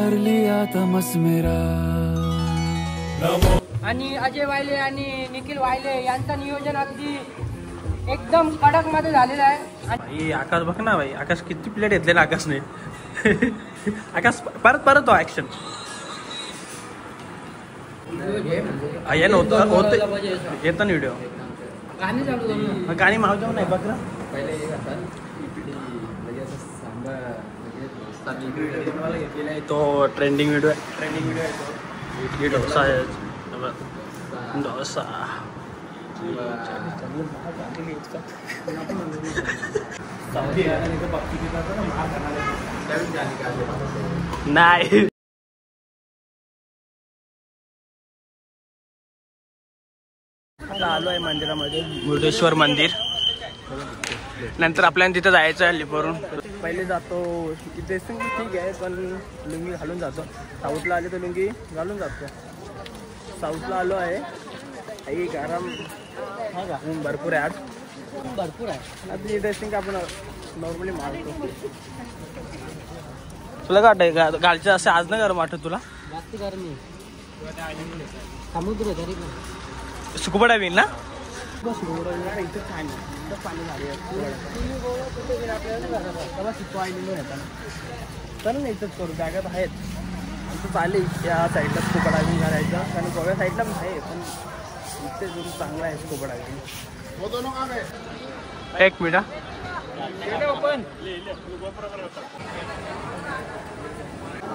हर लिया तमस मेरा। आणि अजय वायले आणि निखिल वायले यांचं नियोजन अगदी एकदम कडक मध्ये झालेलं आहे। आणि आकाश बघ ना भाई, आकाश किती प्लेट घेतले ना आकाशने। आकाश परत परत ऍक्शन येतो ना व्हिडिओ गाणी मावजाव नाही बघ ना तो ट्रेंडिंग व्हिडिओ इडली डोसा आहे डोसा नाही आलो आहे मंदिरामध्ये मुर्डेश्वर मंदिर। नंतर आपल्याला तिथं जायचं आहे लिपवरून। पहिले जातो ड्रेसिंग ठीक आहे पण लुंगी घालून जातो। साऊथला आले तर लुंगी घालून जातो। साऊथला आलो आहे काही गरम ऊन भरपूर आहे, आज भरपूर आहे। आता ड्रेसिंग आपण नॉर्मली मारतो। तुला काय वाटतं गाडीचं असं आज नाही गरम वाटत तुला? जास्त गरमी समुद्र तरी स्कुबा डायव्हिंग ना इथं छान पाणी झाले आपल्याला शिकवायला येतात चल ना इथंच करू बॅगात आहेत आमचं चालेल या साईडला स्कुबा डायव्हिंग करायचं कारण गोव्या साईडला पण आहे पण इथे जरूर चांगला आहे स्कुबा डायव्हिंग। एक मिनिट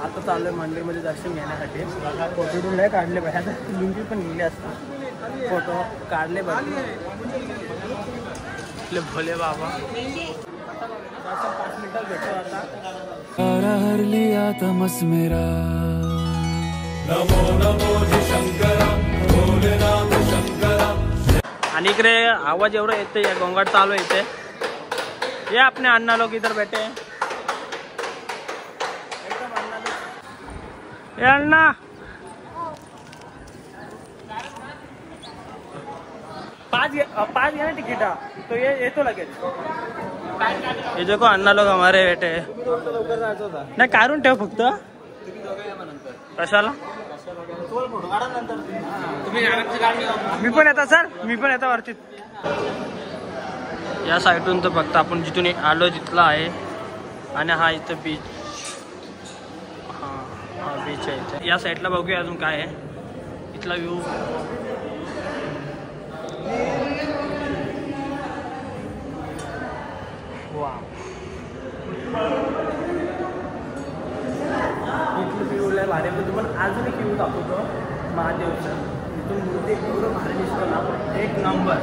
आता चालू आहे मंदिरमध्ये दर्शन घेण्यासाठी। फोटो नाही काढले पाहिजे लुंगी पण गेले असतात फोटो काढले पाहिजे भोले बाबा। 5 मिनिटात भेटतो आता। हर लिया तमस मेरा। नमो नमो शंकर भोलेनाथ शंकर। आणि इकडे आवाज एवढा येते या गोंगाट चालू येते। ये अपने अन्ना लोग इधर बैठे हैं। ये अन्ना पाँच घे ना टिकट तो ये तो लगेच। ये देखो अन्ना लोग हमारे बैठे हैं। नाही काढून ठेव फक्त कशाला मी पण येतो सर मी पण येतो वरती। या साईडून तर फक्त आपण जिथून आलो तिथला आहे आणि हा इथं बीच हा बीच आहे इथे। या साईडला बघूया अजून काय आहे इथला व्ह्यू। वा इथलं व्ह्यू लय भारी आहे पण अजून एक व्ह्यू दाखवतो महादेवचा। इथून मूर्ती एवढं भारी दिसतो ना एक नंबर।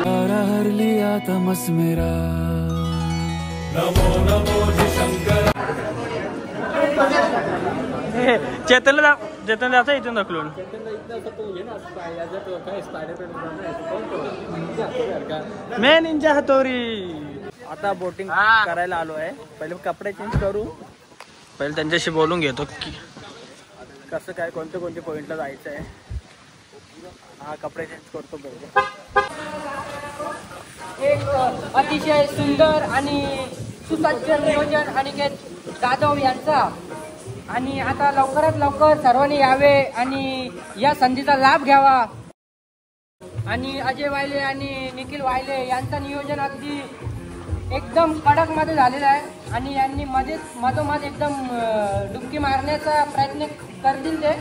हर लिया तमस मेरा। नमो नमो शंकर। चेतनला जायचं इथून ढकलून। मैं निंजा हतोरी। आता बोटिंग करायला आलो आहे। पहिले कपडे चेंज करू पहिले त्यांच्याशी बोलून घेतो की कसं काय कोणते कोणते पॉइंटला जायचं आहे। हा कपडे चेंज करतो पहिले। एक अतिशय सुंदर आणि सुसज्ज नियोजन अनिकेत जाधव यांचा। आणि आता लवकरात लवकर सर्वांनी यावे आणि या संधीचा लाभ घ्यावा। आणि अजय वायले आणि निखिल वायले यांचं नियोजन अगदी एकदम कडक मध्ये झालेलं आहे आणि यांनी मधोमध एकदम डुबकी मारण्याचा प्रयत्न करतील ते।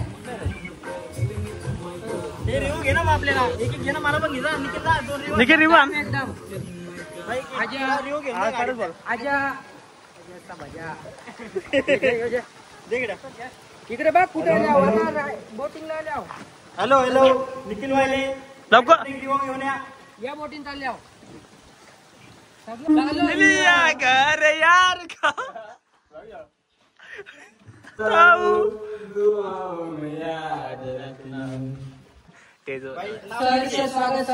रिव्ह्यू घे ना आपल्याला एक घे ना मला पण घे ना निखिल रिव्ह्यू एकदम इकडे बघ कुठे बोटिंग लाव। हॅलो हॅलो निखिल वायले लवकर घेऊन या बोटिंग चालल्या घर यार का स्वागत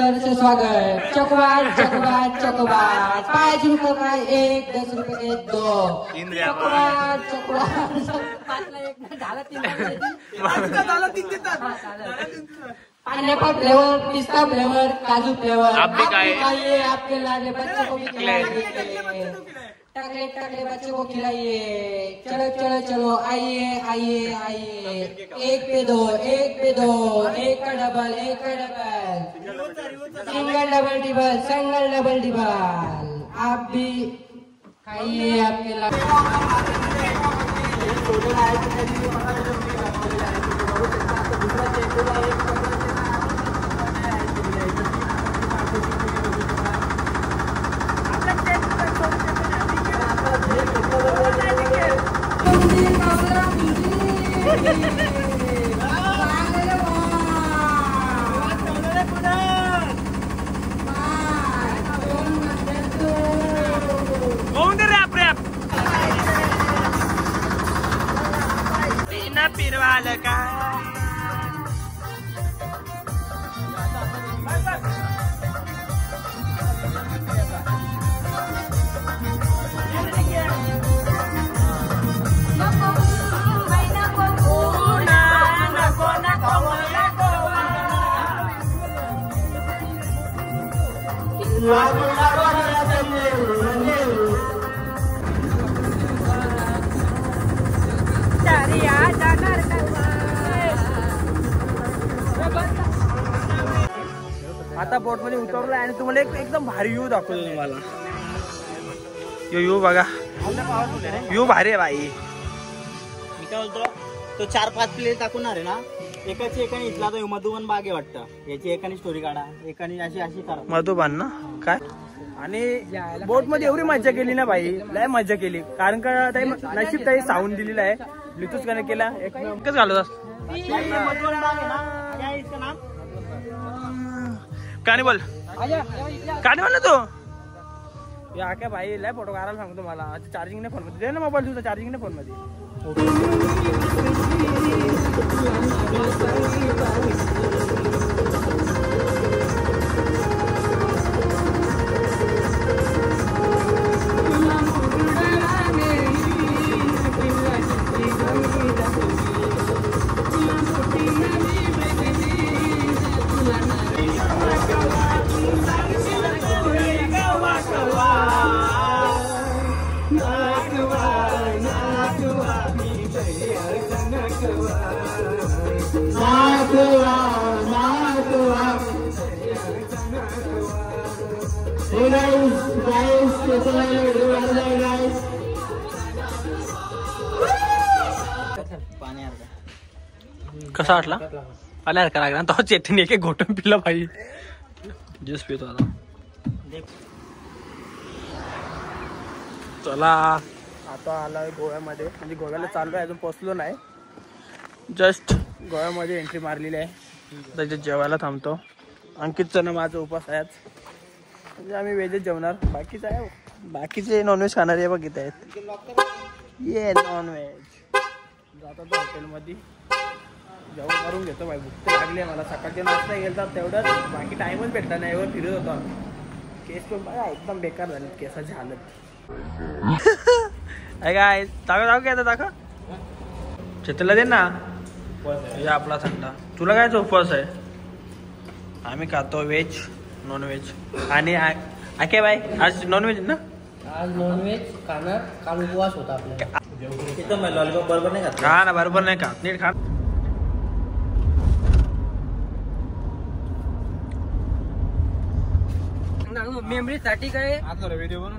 चकवात चकवात चकवात 5 रुपये 1 10 रुपये 2 चकवात चकवात 5 ला 1 झाला 3 झाला 3 देतात। पाइनएप्पल फ्लेवर, पिस्ता फ्लेवर, काजू फ्लेवर। आप भी खाइए आपके लाले बच्चों को भी खिलाएंगे। टकले टकले बच्चों को खिलाइए, चलो चलो चलो, आइए आइए आइए, एक पे दो, एक का डबल, सिंगल डबल डिबल, आप भी खाइए आपके आता बोट मध्ये उतरलोय आणि तुम्हाला एकदम भारी व्ह्यू दाखवतो तुम्हाला. व्ह्यू बघा, व्ह्यू भारी आहे बाई. मी काय बोलतो, तो 4-5 प्लेट दाखवणार आहे ना, एकाची एकाने इथला तो मधुबन बाग आहे वाटतं, याची एकाने स्टोरी काढा, एकाने अशी अशी करा. मधुबन ना काय. आणि बोट मध्ये एवढी मजा केली ना बाई, लय मजा केली. कारण का नशीब ताई साऊंड दिलेला आहे, ब्लूटूथ कनेक्ट केला, एकच घालत मधुबन बाग आहे ना, काय इसका नाम कार्निवल ना तो. या काय भाई लय फोटो काढायला सांगतो मला. चार्जिंग नाही फोन मध्ये, दे ना मोबाईल तुझा, चार्जिंग नाही फोन मध्ये. कसा वाटला? आल्या का लागला तो चेतनी एक घोटून पिला भाई. ज्यूस पितो आता. चला आता आलोय गोव्यामध्ये, म्हणजे गोव्याला चाललोय, अजून पोहोचलो नाही. जस्ट गोव्यामध्ये एंट्री मारलेली आहे. त्याच्यात जेवायला थांबतो. अंकितचं ना माझा उपास आहे आज, म्हणजे आम्ही व्हेजच जेवणार. बाकीचं आहे, बाकीचे नॉनव्हेज खाणारे बघ इथे आहेत. ये नॉनव्हेज जातो तो हॉटेलमध्ये, जेवण करून घेतो बाई. भूक तर लागली आहे मला. सकाळच्या नाश्ता गेला तेवढंच, बाकी टाइमच भेटला नाही. एवढं फिरत होतो. केस पण बघा एकदम बेकार झाले, केसाची हालत. काय दाखव काय दाखव, चेतला दे ना. या आपला थंडा. तुला काय उपवास आहे? आम्ही खातो व्हेज नॉनव्हेज. आणि आके बाय आज नॉनव्हेज ना, आज नॉनव्हेज खाणार. काल उपवास होता आपला. लॉलीपॉप बरोबर नाही खात. हा ना, बरोबर नाही खात, नीट खा. मेमरी साठी काय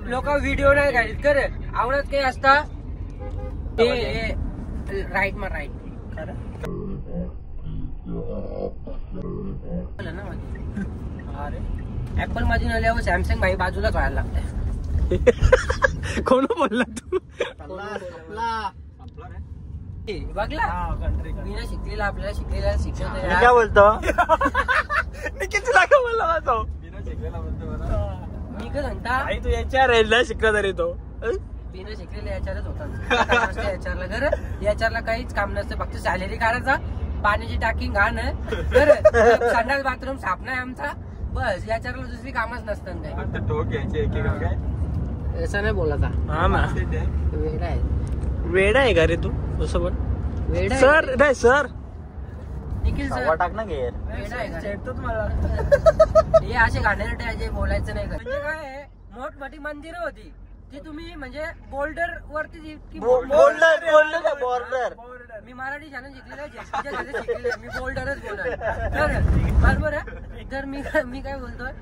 लोक व्हिडिओ नाही काढत करे. आवडत काही असता ते राईट मा राईट ऍपल मध्ये न आल्यावर सॅमसंग भाई बाजूलाच व्हायला लागतंय. कोण बोलला तू? बघला मी शिकलेला, आपल्याला शिकलेला शिक्षण काय बोलतो. तुला काय बोलला तो? मी काय सांगता, तू याच्यावर राहिला शिकला तरी तो बिना शिकलेला याच्यावरच होता. याच्यावरला घर, याच्यावरला काहीच काम नसतं, फक्त सॅलरी काढायचा, पाण्याची टाकी घाण, संडास बाथरूम साफ नाही आमचा, बस. याच्यावरला दुसरी कामच नसतं काय. असं नाही बोलायचा. हा ना, वेडा आहे. वेडा आहे का रे तू? असं पण वेडा सर नाही सर निखिल सर टाक ना घेर. वेडा आहे का? हे असे घाणेरटे जे बोलायचं नाही. म्हणजे काय मोठमोठी मंदिरं होती, ती तुम्ही म्हणजे बोल्डर वरती बॉर्डर मी मराठी चॅनल शिकलेलं आहे, मी बोल्डरच बोलणार बरोबर आहे. तर मी काय बोलतोय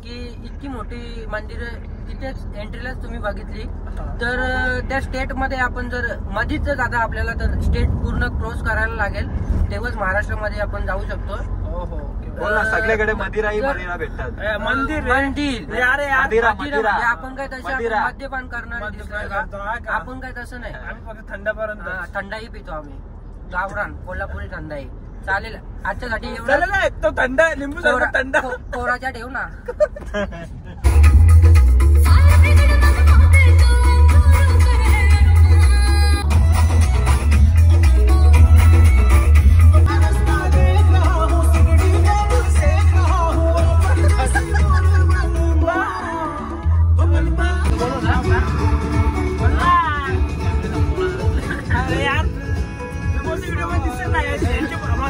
की इतकी मोठी मंदिर तिथेच एंट्रीलाच तुम्ही बघितली तर त्या स्टेट मध्ये आपण जर मधीच जर आता आपल्याला तर स्टेट पूर्ण क्रॉस करायला लागेल तेव्हाच महाराष्ट्रामध्ये आपण जाऊ शकतो. सगळीकडे मदिराही मदिरा भेटतात. मंदिर आपण काय तसं मद्यपान करणार आपण काय तसं नाही. आम्ही फक्त थंडापर्यंत थंडाई पितो आम्ही, गावरान कोल्हापुरी थंडाई. चालेल आजच्यासाठी एवढं. तो थंड लिंबू थंड कोराच्या ठेव ना.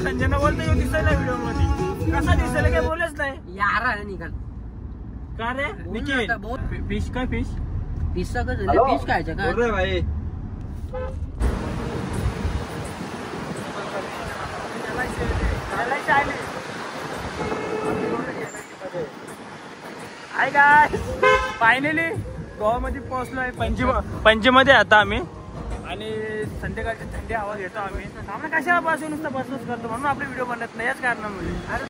संजना बोलतो दिसायला व्हिडिओ मध्ये कसा दिसायला काय बोलच नाही यार आहे निकाल का रे निखिल फिश काय फिश फिश फिश खायचं का भाई हाय गाइस फायनली गोवामध्ये पोहोचलोय. पणजीमध्ये आता आम्ही आणि संध्याकाळची थंडी हवा घेतो आम्ही. आम्हाला कशाला पासून नुसतं बसच करतो म्हणून आपले व्हिडिओ बनत नाही याच कारणामुळे.